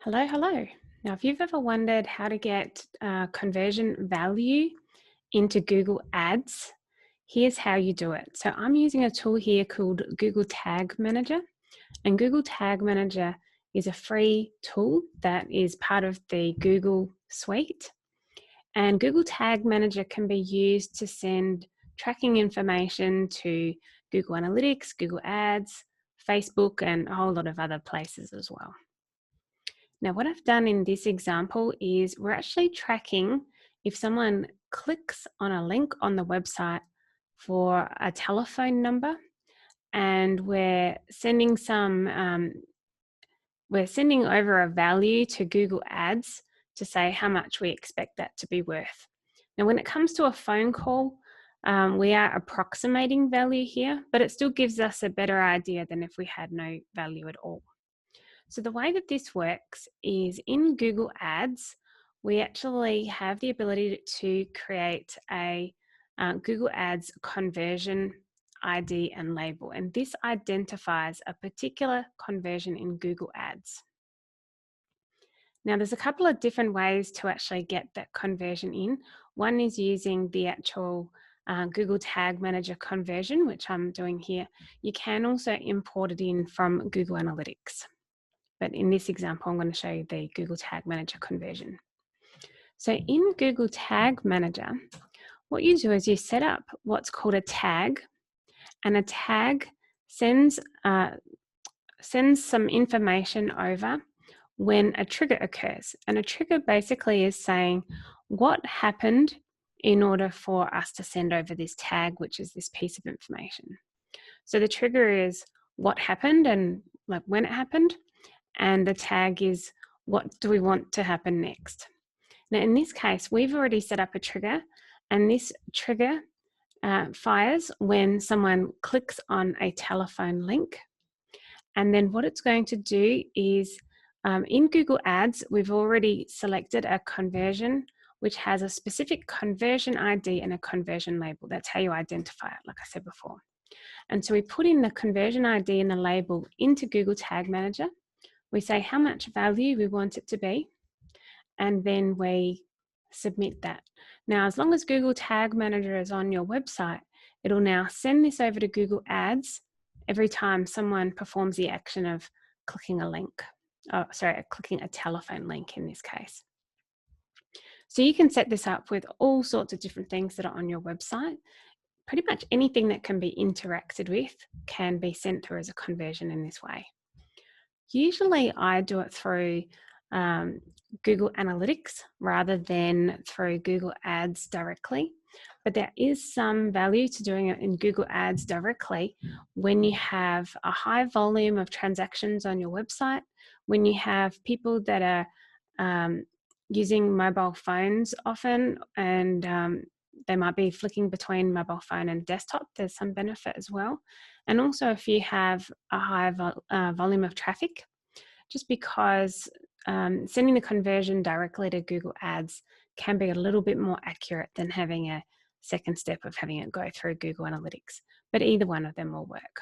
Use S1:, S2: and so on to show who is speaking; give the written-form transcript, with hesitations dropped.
S1: Hello, hello. Now, if you've ever wondered how to get conversion value into Google Ads, here's how you do it. So I'm using a tool here called Google Tag Manager, and Google Tag Manager is a free tool that is part of the Google suite. And Google Tag Manager can be used to send tracking information to Google Analytics, Google Ads, Facebook, and a whole lot of other places as well. Now, what I've done in this example is we're actually tracking if someone clicks on a link on the website for a telephone number, and we're sending over a value to Google Ads to say how much we expect that to be worth. Now, when it comes to a phone call, we are approximating value here, but it still gives us a better idea than if we had no value at all. So the way that this works is in Google Ads, we actually have the ability to create a Google Ads conversion ID and label, and this identifies a particular conversion in Google Ads. Now, there's a couple of different ways to actually get that conversion in. One is using the actual Google Tag Manager conversion, which I'm doing here. You can also import it in from Google Analytics. But in this example, I'm going to show you the Google Tag Manager conversion. So in Google Tag Manager, what you do is you set up what's called a tag, and a tag sends some information over when a trigger occurs. And a trigger basically is saying what happened in order for us to send over this tag, which is this piece of information. So the trigger is what happened and like when it happened, and the tag is what do we want to happen next. Now in this case, we've already set up a trigger, and this trigger fires when someone clicks on a telephone link. And then what it's going to do is in Google Ads, we've already selected a conversion which has a specific conversion ID and a conversion label. That's how you identify it, like I said before. And so we put in the conversion ID and the label into Google Tag Manager. We say how much value we want it to be, and then we submit that. Now, as long as Google Tag Manager is on your website, it'll now send this over to Google Ads every time someone performs the action of clicking a link. Clicking a telephone link in this case. So you can set this up with all sorts of different things that are on your website. Pretty much anything that can be interacted with can be sent through as a conversion in this way. Usually I do it through Google Analytics rather than through Google Ads directly, but there is some value to doing it in Google Ads directly when you have a high volume of transactions on your website, when you have people that are using mobile phones often, and they might be flicking between mobile phone and desktop. There's some benefit as well. And also if you have a high volume of traffic, just because sending the conversion directly to Google Ads can be a little bit more accurate than having a second step of having it go through Google Analytics. But either one of them will work.